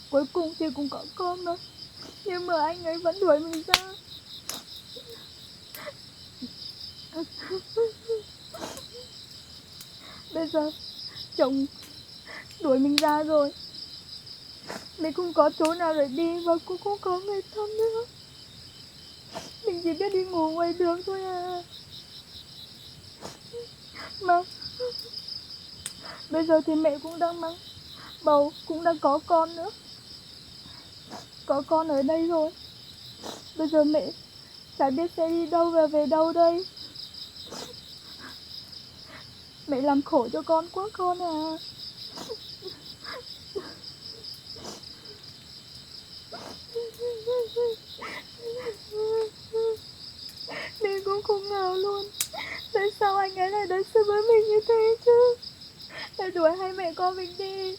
cuối cùng thì cũng có con rồi. Nhưng mà anh ấy vẫn đuổi mình ra. Bây giờ chồng đuổi mình ra rồi, mình không có chỗ nào để đi và cũng không có người thân nữa. Mình chỉ biết đi ngủ ngoài đường thôi à. Mà bây giờ thì mẹ cũng đang mang bầu, cũng đang có con nữa, có con ở đây rồi. Bây giờ mẹ chả biết sẽ đi đâu và về đâu đây. Mẹ làm khổ cho con quá con à. Mình cũng không ngờ luôn, tại sao anh ấy lại đối xử với mình như thế chứ, lại đuổi hai mẹ con mình đi.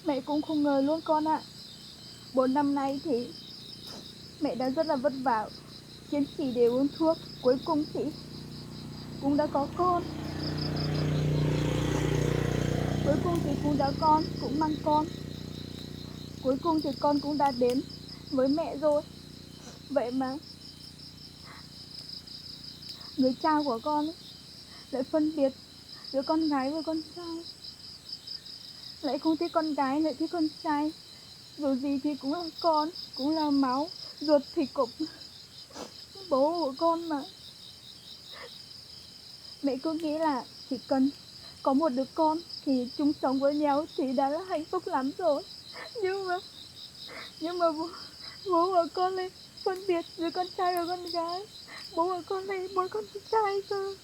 Mẹ cũng không ngờ luôn con ạ. 4 năm nay thì mẹ đã rất là vất vả kiên trì để uống thuốc, cuối cùng thì cũng đã có con. Cuối cùng thì cũng đã con, cũng mang con. Cuối cùng thì con cũng đã đến với mẹ rồi. Vậy mà người cha của con ấy lại phân biệt giữa con gái và con trai, lại không thích con gái, lại thích con trai. Dù gì thì cũng là con, cũng là máu ruột thịt của bố của con mà. Mẹ cứ nghĩ là chỉ cần có một đứa con thì chung sống với nhau thì đã là hạnh phúc lắm rồi. Nhưng mà bố của con lại phân biệt giữa con trai và con gái. Bố của con lại muốn con trai cơ.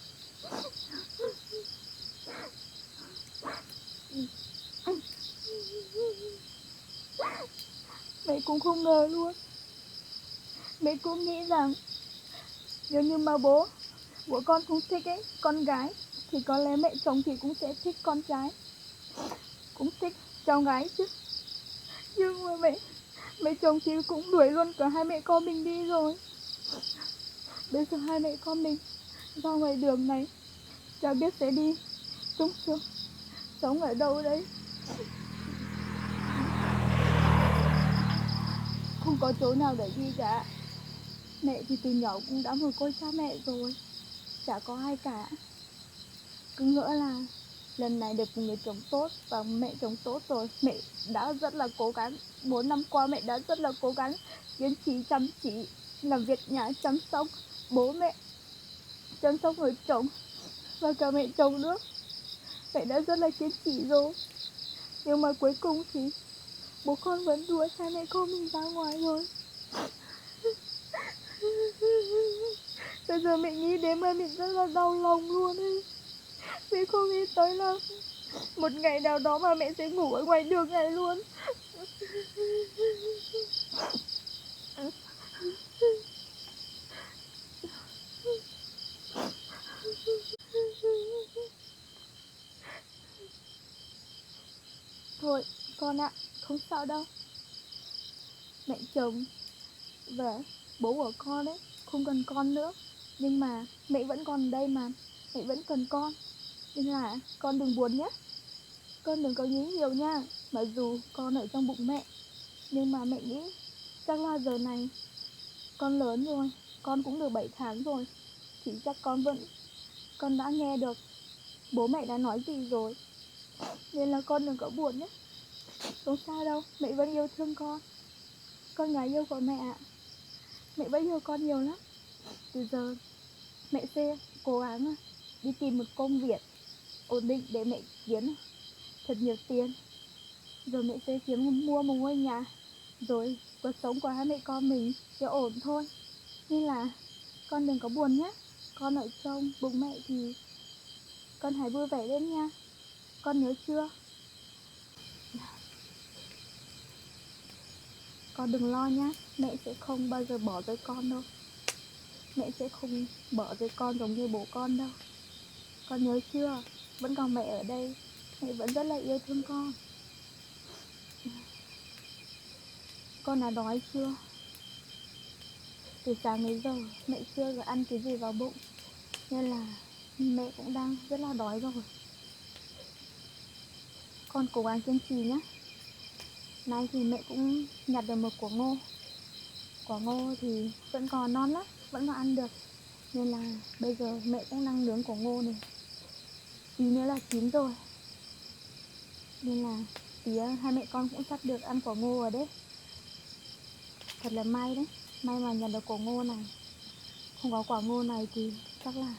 Mẹ cũng không ngờ luôn. Mẹ cũng nghĩ rằng nếu như mà bố con cũng thích ấy, con gái, thì có lẽ mẹ chồng thì cũng sẽ thích con trai, cũng thích cháu gái chứ. Nhưng mà mẹ chồng thì cũng đuổi luôn cả hai mẹ con mình đi rồi. Bây giờ hai mẹ con mình ra ngoài đường này, chả biết sẽ đi sống ở đâu đấy. Không có chỗ nào để đi cả. Mẹ thì từ nhỏ cũng đã một cô cha mẹ rồi, chả có ai cả. Cứ ngỡ là lần này được một người chồng tốt và mẹ chồng tốt rồi. Mẹ đã rất là cố gắng, 4 năm qua mẹ đã rất là cố gắng kiên trì chăm chỉ làm việc nhà, chăm sóc bố mẹ, chăm sóc người chồng. và cả mẹ chồng nữa. Mẹ đã rất là kiên trì rồi, nhưng mà cuối cùng thì bố con vẫn đuổi hai mẹ con mình ra ngoài rồi. Bây giờ mẹ nghĩ đến mà mẹ rất là đau lòng luôn ấy. Mẹ không nghĩ tới là một ngày nào đó mà mẹ sẽ ngủ ở ngoài đường này luôn. Thôi con ạ, không sao đâu. Mẹ chồng và bố của con ấy không cần con nữa, nhưng mà mẹ vẫn còn đây mà, mẹ vẫn cần con. Nên là con đừng buồn nhé, con đừng có nghĩ nhiều nha. Mặc dù con ở trong bụng mẹ, nhưng mà mẹ nghĩ chắc là giờ này con lớn rồi, con cũng được 7 tháng rồi, thì chắc con đã nghe được bố mẹ đã nói gì rồi. Nên là con đừng có buồn nhé. Không sao đâu, mẹ vẫn yêu thương con gái yêu của mẹ ạ. Mẹ vẫn yêu con nhiều lắm. Từ giờ mẹ sẽ cố gắng đi tìm một công việc ổn định để mẹ kiếm thật nhiều tiền. Rồi mẹ sẽ kiếm mua một ngôi nhà, rồi cuộc sống của hai mẹ con mình sẽ ổn thôi. Nên là con đừng có buồn nhé. Con ở trong bụng mẹ thì con hãy vui vẻ lên nha. Con nhớ chưa? Con đừng lo nhá, mẹ sẽ không bao giờ bỏ rơi con đâu. Mẹ sẽ không bỏ rơi con giống như bố con đâu. Con nhớ chưa? Vẫn còn mẹ ở đây, mẹ vẫn rất là yêu thương con. Con đã đói chưa? Từ sáng đến giờ mẹ chưa có ăn cái gì vào bụng, nên là mẹ cũng đang rất là đói rồi. Con cố gắng kiên trì nhé. Nay thì mẹ cũng nhặt được một quả ngô. Quả ngô thì vẫn còn non lắm, vẫn còn ăn được. Nên là bây giờ mẹ cũng đang nướng quả ngô này. Tí nữa là chín rồi. Nên là tí hai mẹ con cũng sắp được ăn quả ngô rồi đấy. Thật là may đấy, may mà nhận được quả ngô này. Không có quả ngô này thì chắc là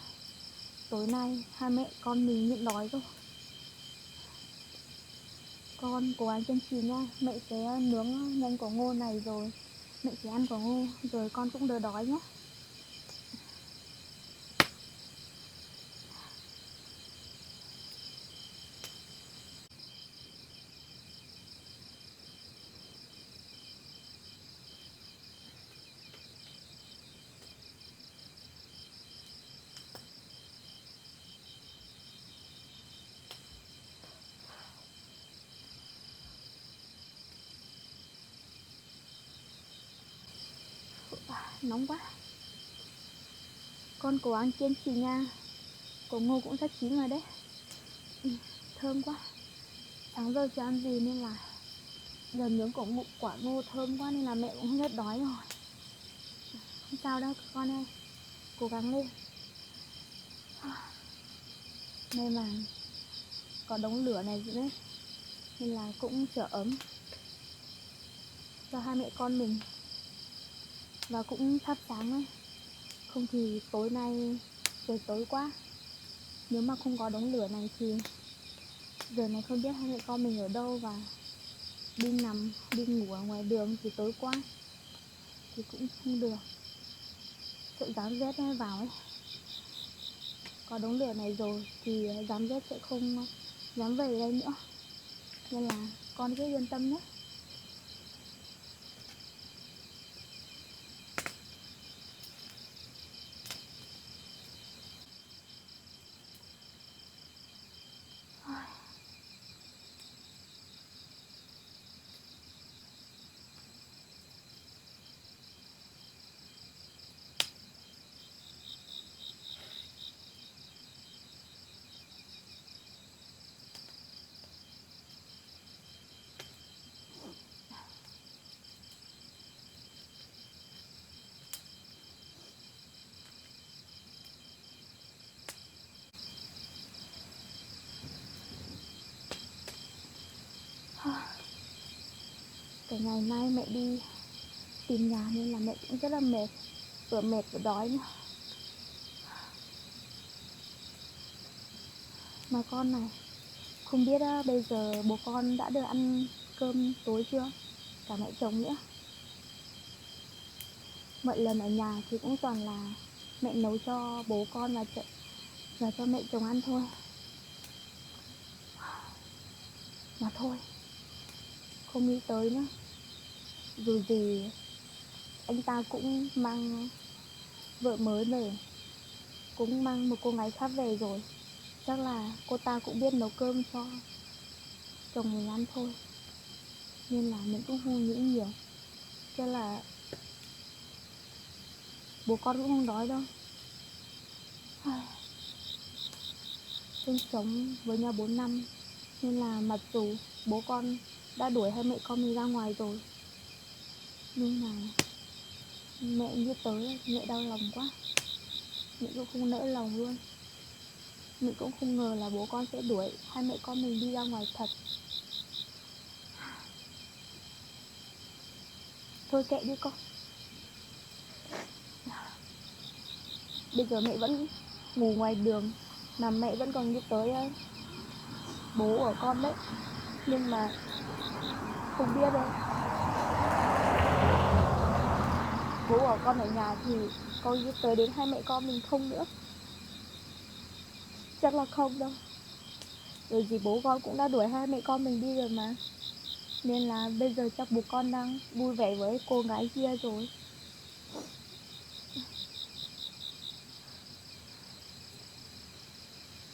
tối nay hai mẹ con mình nhịn đói rồi. Con cố gắng kiên trì nha. Mẹ sẽ nướng nhanh quả ngô này rồi mẹ sẽ ăn quả ngô, rồi con cũng đỡ đói nhé. Nóng quá. Con cố gắng kiên trì nha. Quả ngô cũng sắp chín rồi đấy. Thơm quá. Sáng giờ chưa ăn gì nên là giờ nướng quả ngô thơm quá, nên là mẹ cũng rất đói rồi. Không sao đâu con ơi, cố gắng lên. May mà có đống lửa này nữa nên là cũng trở ấm cho hai mẹ con mình. Và cũng sắp sáng ấy, không thì tối nay trời tối quá. Nếu mà không có đống lửa này thì giờ này không biết hai mẹ con mình ở đâu, và đi ngủ ở ngoài đường thì tối quá thì cũng không được, sợ dám rét vào ấy. Có đống lửa này rồi thì dám rét sẽ không dám về đây nữa. Nên là con cứ yên tâm nhé. Cái ngày nay mẹ đi tìm nhà nên là mẹ cũng rất là mệt, vừa mệt vừa đói nữa. Mà con này, không biết bây giờ bố con đã được ăn cơm tối chưa? Cả mẹ chồng nữa. Mọi lần ở nhà thì cũng toàn là mẹ nấu cho bố con và cho mẹ chồng ăn thôi. Mà thôi, không nghĩ tới nữa. Dù gì anh ta cũng mang vợ mới về, cũng mang một cô gái khác về rồi. Chắc là cô ta cũng biết nấu cơm cho chồng mình ăn thôi. Nên là mình cũng không nghĩ nhiều. Chứ là bố con cũng không đói đâu. Sinh sống với nhau 4 năm, nên là mặc dù bố con đã đuổi hai mẹ con mình ra ngoài rồi, nhưng mà mẹ nghĩ tới mẹ đau lòng quá. Mẹ cũng không nỡ lòng luôn. Mẹ cũng không ngờ là bố con sẽ đuổi hai mẹ con mình đi ra ngoài thật. Thôi kệ đi con. Bây giờ mẹ vẫn ngủ ngoài đường mà mẹ vẫn còn nghĩ tới bố của con đấy. Nhưng mà không biết đâu, bố của con ở nhà thì có nghĩ tới đến hai mẹ con mình không nữa. Chắc là không đâu. Rồi gì bố con cũng đã đuổi hai mẹ con mình đi rồi mà. Nên là bây giờ chắc bố con đang vui vẻ với cô gái kia rồi.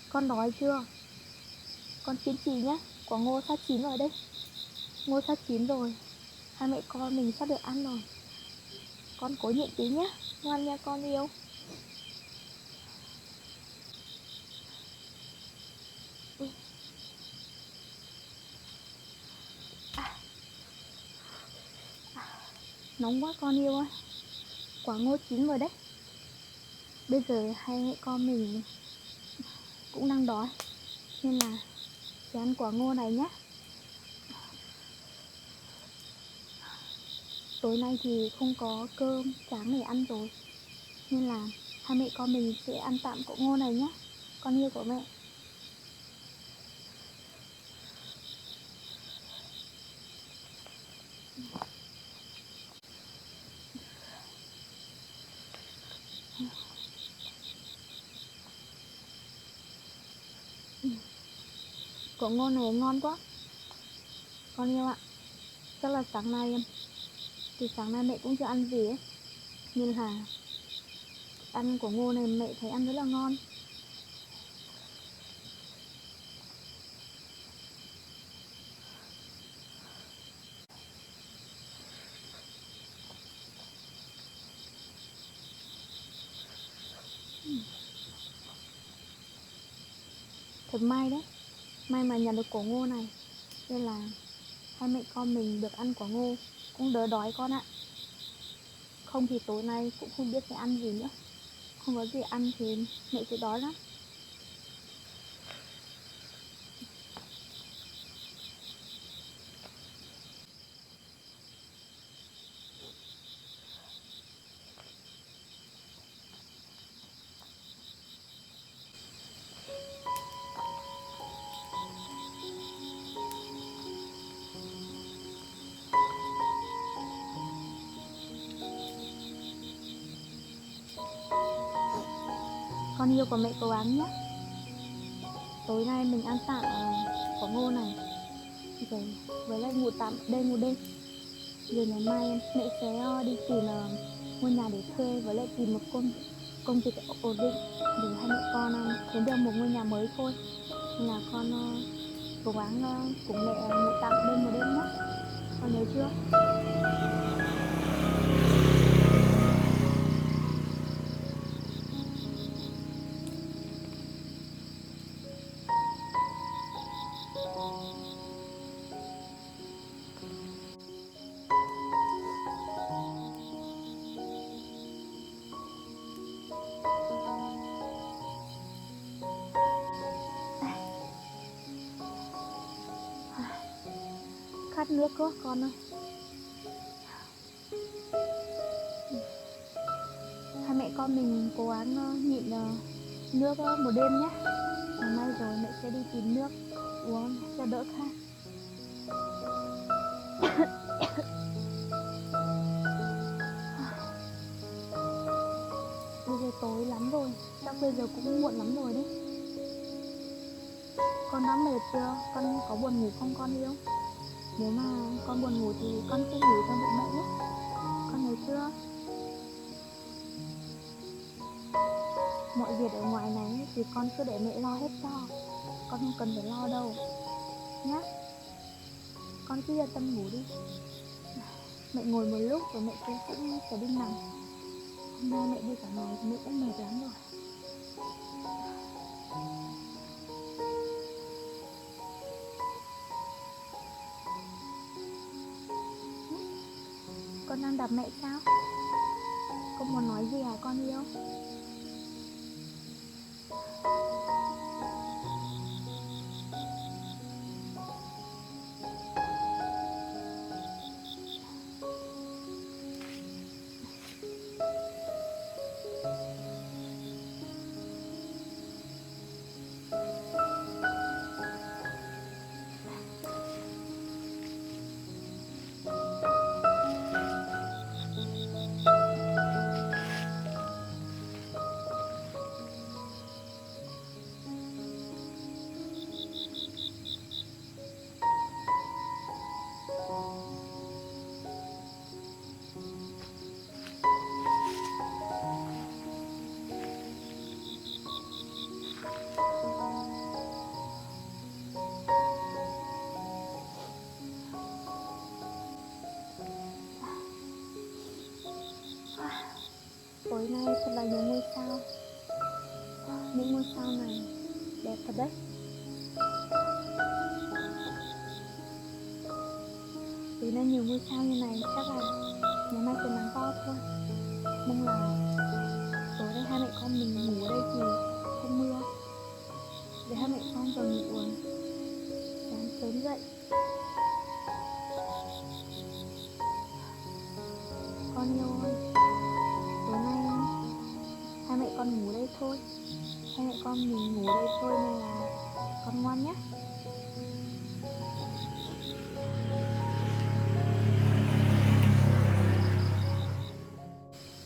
Con đói chưa? Con chín chỉ nhá. Quả ngô sắp chín rồi đấy. Ngô sắp chín rồi. Hai mẹ con mình sắp được ăn rồi. Con cố nhịn tí nhá. Ngoan nha con yêu. Nóng quá con yêu ơi. Quả ngô chín rồi đấy. Bây giờ hai mẹ con mình cũng đang đói, nên là sẽ ăn quả ngô này nhé. Tối nay thì không có cơm sáng để ăn rồi, nên là hai mẹ con mình sẽ ăn tạm quả ngô này nhé. Con yêu của mẹ. Quả ngô này ngon quá con yêu ạ. Chắc là sáng nay từ sáng nay mẹ cũng chưa ăn gì ấy, nên là ăn quả ngô này mẹ thấy ăn rất là ngon. Thật may đấy, may mà nhận được quả ngô này, nên là hai mẹ con mình được ăn quả ngô cũng đỡ đói con ạ. Không thì tối nay cũng không biết phải ăn gì nữa. Không có gì ăn thì mẹ sẽ đói lắm. Con yêu của mẹ cố gắng nhé. Tối nay mình ăn tạm quả ngô này rồi với lại ngủ tạm đây một đêm. Rồi ngày mai mẹ sẽ đi tìm ngôi nhà để thuê, với lại tìm một công việc ổn định để hai mẹ con kiếm được một ngôi nhà mới thôi. Nên là con cố gắng cùng mẹ ngủ tạm đây một đêm nhé. Con nhớ chưa? Khát nước quá con ơi. Hai mẹ con mình cố gắng nhịn nước một đêm nhé. Ngày mai rồi mẹ sẽ đi tìm nước uống cho đỡ khát. Bây giờ tối lắm rồi, chắc bây giờ cũng muộn lắm rồi đấy. Con đã mệt chưa? Con có buồn ngủ không con yêu? Nếu mà con buồn ngủ thì con cứ ngủ cho bụng mẹ nhé. Con thấy chưa? Mọi việc ở ngoài này thì con cứ để mẹ lo hết cho. Con không cần phải lo đâu nhá. Con cứ yên tâm ngủ đi. Mẹ ngồi một lúc rồi mẹ cũng sẽ đi nằm. Hôm nay mẹ đi cả ngày thì mẹ cũng mệt lắm rồi. Con đang đập mẹ sao? Con muốn nói gì hả con yêu? Tối nay thật là nhiều ngôi sao. Những ngôi sao này đẹp thật đấy. Tối nay nhiều ngôi sao như này chắc là ngày mai trời nắng to thôi. Mong là tối nay hai mẹ con mình ngủ ở đây thì không mưa, để hai mẹ con còn ngủ sáng sớm dậy. Con yêu ơi, tối nay hai mẹ con ngủ đây thôi. Hai mẹ con mình ngủ đây thôi nên là con ngoan nhé.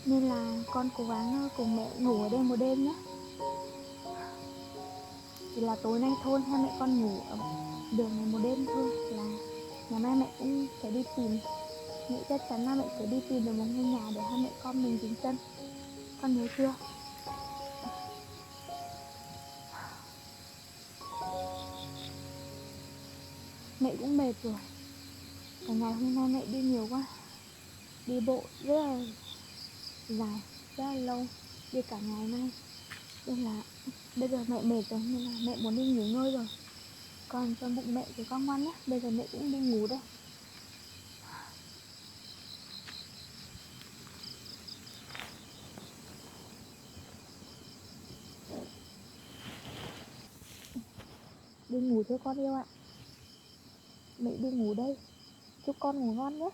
Nên là con cố gắng cùng mẹ ngủ ở đây một đêm nhé. Chỉ là tối nay thôi hai mẹ con ngủ ở đường này một đêm thôi, là ngày mai mẹ cũng sẽ đi tìm. Mẹ chắc chắn là mẹ sẽ đi tìm được một ngôi nhà để hai mẹ con mình dừng chân. Con nhớ chưa? Mẹ cũng mệt rồi. Cả ngày hôm nay mẹ đi nhiều quá. Đi bộ rất là dài, rất là lâu, đi cả ngày nay. Nên là bây giờ mẹ mệt rồi nên là mẹ muốn đi nghỉ ngơi rồi. Còn cho bụng mẹ thì con ngoan nhé. Bây giờ mẹ cũng đi ngủ đây. Đi ngủ thôi con yêu ạ. Mẹ đi ngủ đây. Chúc con ngủ ngon nhé.